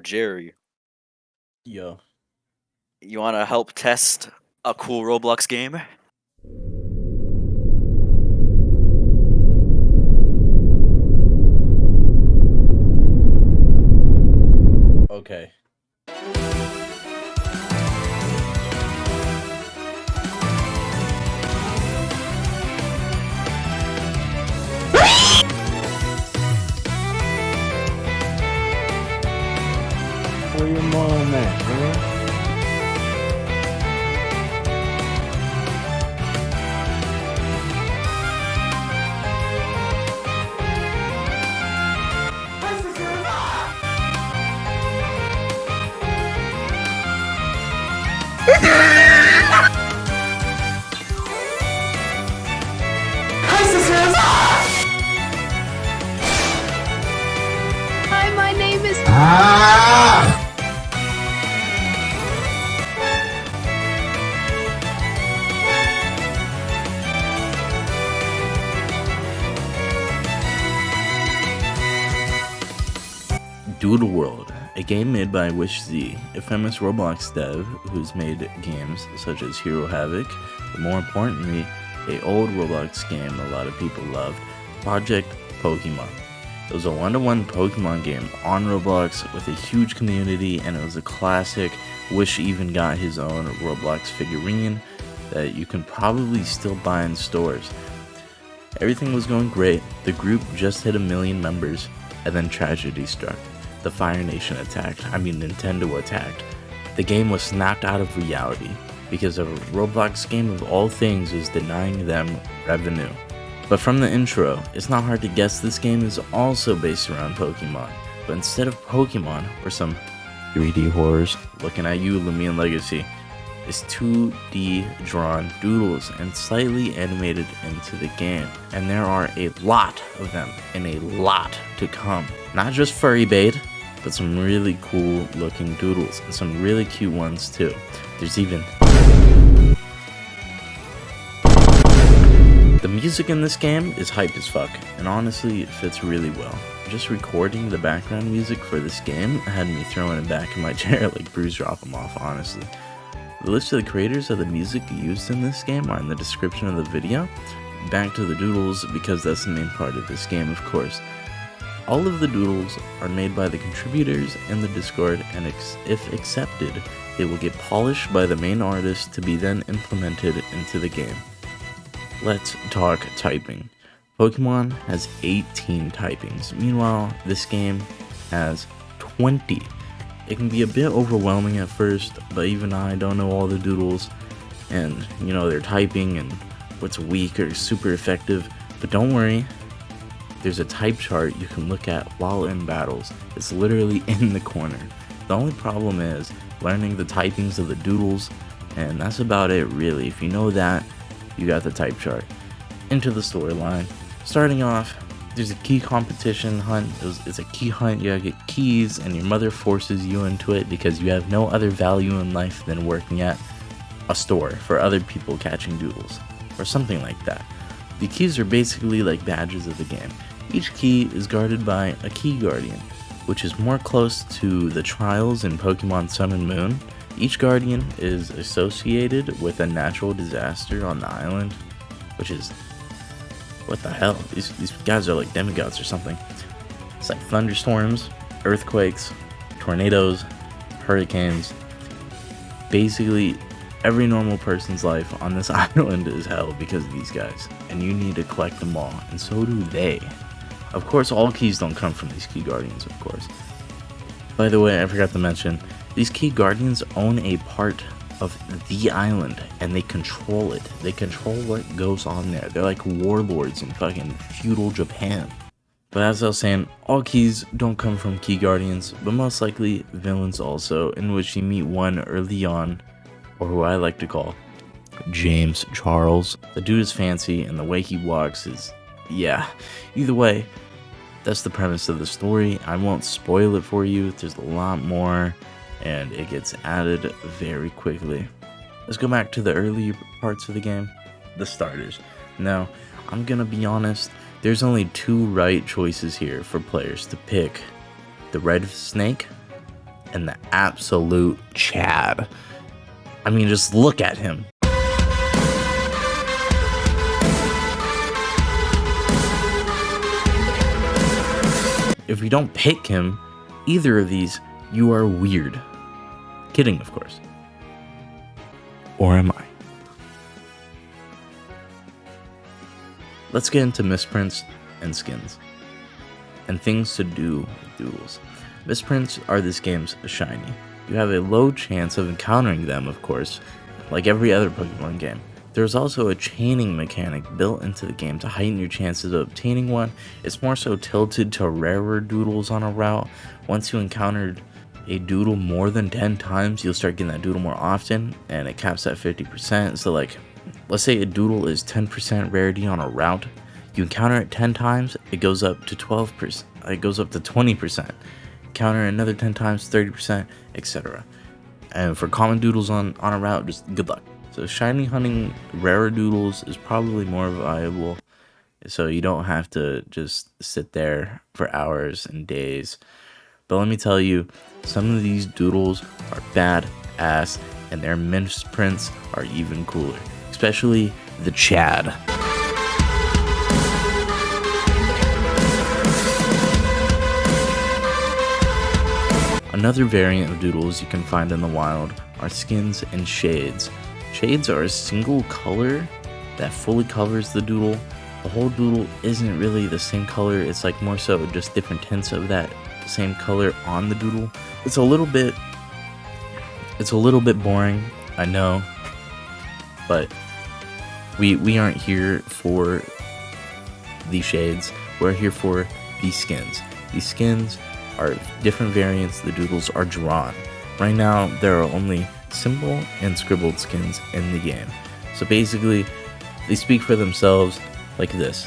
Jerry, Yo. you want to help test a cool Roblox game? Okay. Where your mom at, man? Hi, my name is. Doodle World, a game made by WishZ, a famous Roblox dev who's made games such as Hero Havoc, but more importantly, a old Roblox game a lot of people loved, Project Pokemon. It was a one-to-one Pokemon game on Roblox with a huge community, and it was a classic. Wish even got his own Roblox figurine that you can probably still buy in stores. Everything was going great, the group just hit 1 million members, and then tragedy struck. The Fire Nation attacked, Nintendo attacked. The game was snapped out of reality because a Roblox game of all things was denying them revenue. But from the intro, it's not hard to guess this game is also based around Pokemon. But instead of Pokemon or some 3D horrors, looking at you, Loomian Legacy, is 2D drawn doodles and slightly animated into the game. And there are a lot of them and a lot to come. Not just furry bait, but some really cool looking doodles and some really cute ones too. There's even the music in this game is hype as fuck, and honestly it fits really well. Just recording the background music for this game had me throwing it back in my chair like Bruce drop them off, honestly. The list of the creators of the music used in this game are in the description of the video. Back to the doodles, because that's the main part of this game, of course. All of the doodles are made by the contributors in the Discord, and if accepted, they will get polished by the main artist to be then implemented into the game. Let's talk typing. Pokemon has 18 typings. Meanwhile, this game has 20. It can be a bit overwhelming at first, but even I don't know all the doodles, and they're typing and what's weak or super effective. But don't worry, there's a type chart you can look at while in battles. It's literally in the corner. The only problem is learning the typings of the doodles, and that's about it really. If you know that, you got the type chart. Into the storyline. Starting off, there's a key competition hunt. It's a key hunt. You gotta get keys, and your mother forces you into it because you have no other value in life than working at a store for other people catching doodles, or something like that. The keys are basically like badges of the game. Each key is guarded by a key guardian, which is more close to the trials in Pokemon Sun and Moon. Each guardian is associated with a natural disaster on the island, which is, what the hell? These guys are like demigods or something. It's like thunderstorms, earthquakes, tornadoes, hurricanes. Basically, every normal person's life on this island is hell because of these guys, and you need to collect them all, and so do they. Of course, all keys don't come from these key guardians, of course. By the way, I forgot to mention, these key guardians own a part of the island, and they control it. They control what goes on there. They're like warlords in fucking feudal Japan. But as I was saying, all keys don't come from key guardians, but most likely villains also, in which you meet one early on, or who I like to call James Charles. The dude is fancy, and the way he walks is, yeah. Either way, that's the premise of the story. I won't spoil it for you. There's a lot more, and it gets added very quickly. Let's go back to the early parts of the game, the starters. Now, I'm gonna be honest, there's only 2 right choices here for players to pick: the red snake and the absolute Chad. I mean, just look at him. If you don't pick him, either of these, you are weird. Kidding, of course. Or am I? Let's get into misprints and skins, and things to do with Doodles. Misprints are this game's shiny. You have a low chance of encountering them, of course, like every other Pokemon game. There's also a chaining mechanic built into the game to heighten your chances of obtaining one. It's more so tilted to rarer Doodles on a route. Once you encountered a Doodle more than 10 times, you'll start getting that Doodle more often, and it caps at 50%. So like, let's say a Doodle is 10% rarity on a route. You encounter it 10 times, it goes up to 12%, it goes up to 20%. Encounter another 10 times, 30%, etc. And for common Doodles on a route, just good luck. So shiny hunting rarer Doodles is probably more viable, so you don't have to just sit there for hours and days. But let me tell you, some of these Doodles are badass, and their misprints are even cooler, especially the Chad. Another variant of Doodles you can find in the wild are skins and shades. Shades are a single color that fully covers the Doodle. The whole Doodle isn't really the same color, it's like more so just different tints of that same color on the Doodle. It's a little bit boring, I know, but we aren't here for the shades, we're here for these skins. These skins are different variants the Doodles are drawn. Right now, there are only symbol and scribbled skins in the game. So basically, they speak for themselves like this.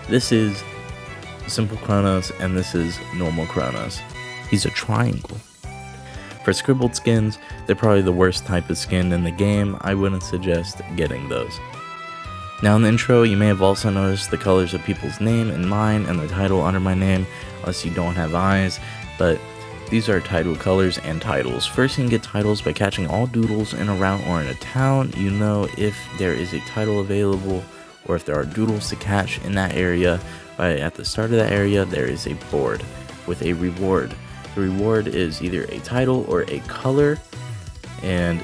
This is simple Chronos, and this is normal Chronos. He's a triangle. For scribbled skins, they're probably the worst type of skin in the game. I wouldn't suggest getting those. Now in the intro, you may have also noticed the colors of people's name and mine, and the title under my name, unless you don't have eyes, but these are title colors and titles. First, you can get titles by catching all Doodles in a route or in a town. You know if there is a title available or if there are Doodles to catch in that area. At the start of that area, there is a board with a reward. The reward is either a title or a color, and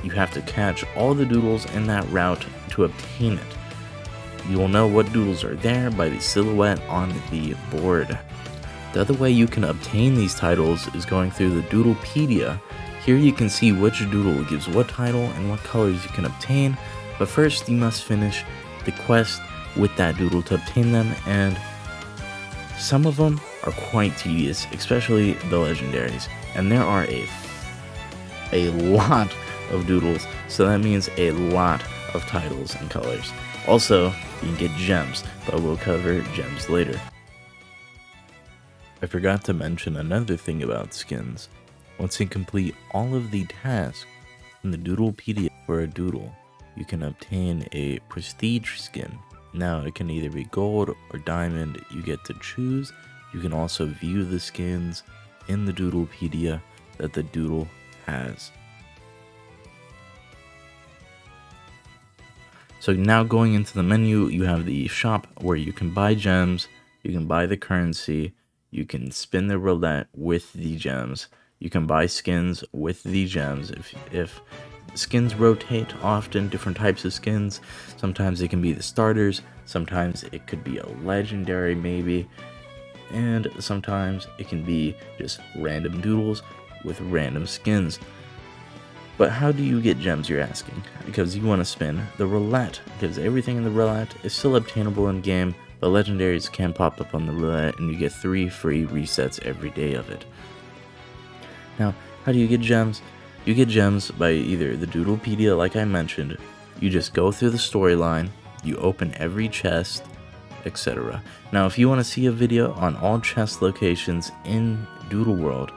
you have to catch all the Doodles in that route to obtain it. You will know what Doodles are there by the silhouette on the board. The other way you can obtain these titles is going through the Doodlepedia. Here you can see which Doodle gives what title and what colors you can obtain, but first you must finish the quest with that Doodle to obtain them, and some of them are quite tedious, especially the legendaries, and there are a lot of Doodles, so that means a lot of titles and colors. Also, you can get gems, but we'll cover gems later. I forgot to mention another thing about skins. Once you complete all of the tasks in the Doodlepedia for a Doodle, you can obtain a prestige skin. Now it can either be gold or diamond, you get to choose. You can also view the skins in the Doodlepedia that the Doodle has. So now going into the menu, you have the shop where you can buy gems, you can buy the currency, you can spin the roulette with the gems, you can buy skins with the gems. If skins rotate often, different types of skins, sometimes it can be the starters, sometimes it could be a legendary maybe, and sometimes it can be just random Doodles with random skins. But how do you get gems, you're asking? Because you want to spin the roulette, because everything in the roulette is still obtainable in game, but legendaries can pop up on the roulette and you get 3 free resets every day of it. Now, how do you get gems? You get gems by either the Doodlepedia, like I mentioned. You just go through the storyline, you open every chest, etc. Now, if you want to see a video on all chest locations in Doodle World,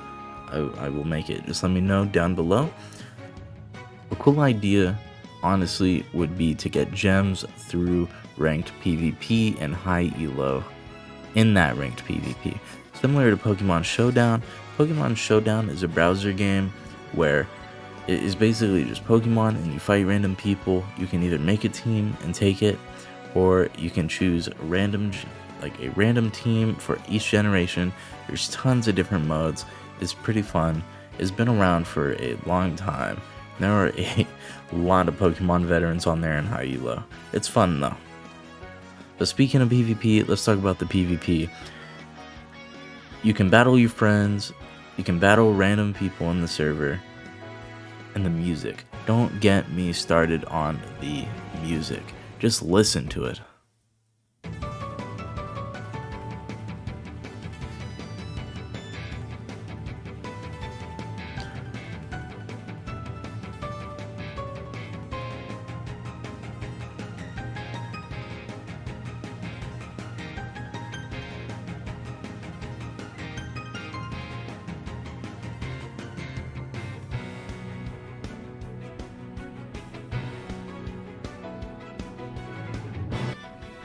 I will make it. Just let me know down below. A cool idea, honestly, would be to get gems through ranked PvP and high elo in that ranked PvP. Similar to Pokemon Showdown, Pokemon Showdown is a browser game where it is basically just Pokemon and you fight random people. You can either make a team and take it, or you can choose a random team for each generation. There's tons of different modes. It's pretty fun. It's been around for a long time. There are a lot of Pokemon veterans on there in high elo. It's fun though. But speaking of PvP, let's talk about the PvP. You can battle your friends, you can battle random people in the server, and the music. Don't get me started on the music. Just listen to it.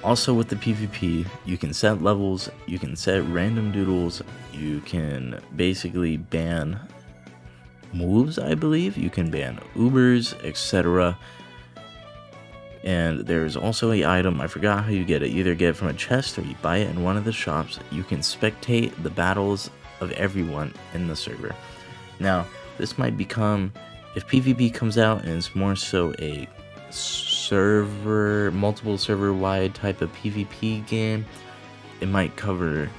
Also with the PvP, you can set levels, you can set random doodles, you can basically ban moves, I believe, you can ban Ubers, etc. And there's also a item, I forgot how you get it, you either get it from a chest or you buy it in one of the shops. You can spectate the battles of everyone in the server. Now, this might become, if PvP comes out and it's more so a multiple server wide type of PvP game, it might cover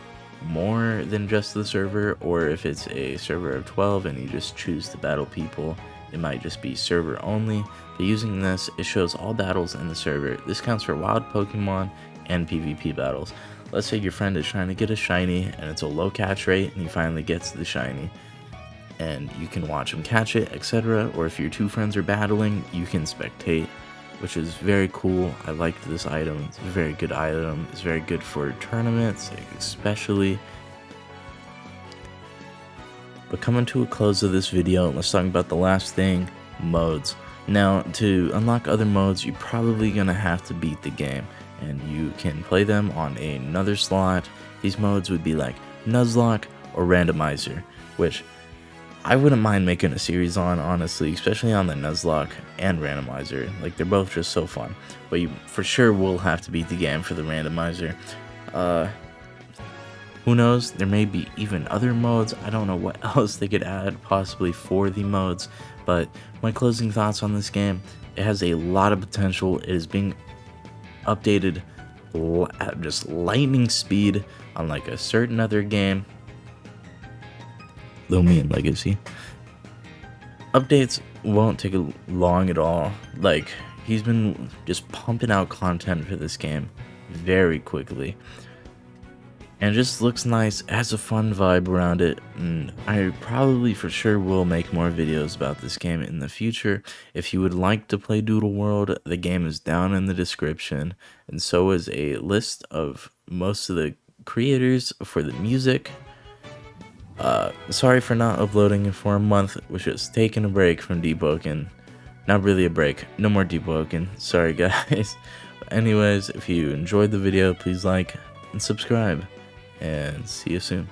more than just the server. Or if it's a server of 12 and you just choose to battle people, it might just be server only. But using this, it shows all battles in the server. This counts for wild Pokemon and PvP battles. Let's say your friend is trying to get a shiny and it's a low catch rate and he finally gets the shiny, and you can watch him catch it, etc. Or if your two friends are battling, you can spectate, which is very cool. I liked this item. It's a very good item. It's very good for tournaments, especially. But coming to a close of this video, let's talk about the last thing, modes. Now, to unlock other modes, you're probably gonna have to beat the game, and you can play them on another slot. These modes would be like Nuzlocke or Randomizer, which I wouldn't mind making a series on, honestly, especially on the Nuzlocke and Randomizer. Like, they're both just so fun. But you for sure will have to beat the game for the Randomizer. Who knows? There may be even other modes. I don't know what else they could add possibly for the modes. But my closing thoughts on this game, it has a lot of potential. It is being updated at just lightning speed, unlike a certain other game, Loomian Legacy. Updates won't take long at all. Like, he's been just pumping out content for this game very quickly, and it just looks nice, has a fun vibe around it, and I probably for sure will make more videos about this game in the future. If you would like to play Doodle World, the game is down in the description, and so is a list of most of the creators for the music. Sorry for not uploading for a month, was just taking a break from debuging. Not really a break, no more debuging, sorry guys. But anyways, if you enjoyed the video, please like and subscribe, and see you soon.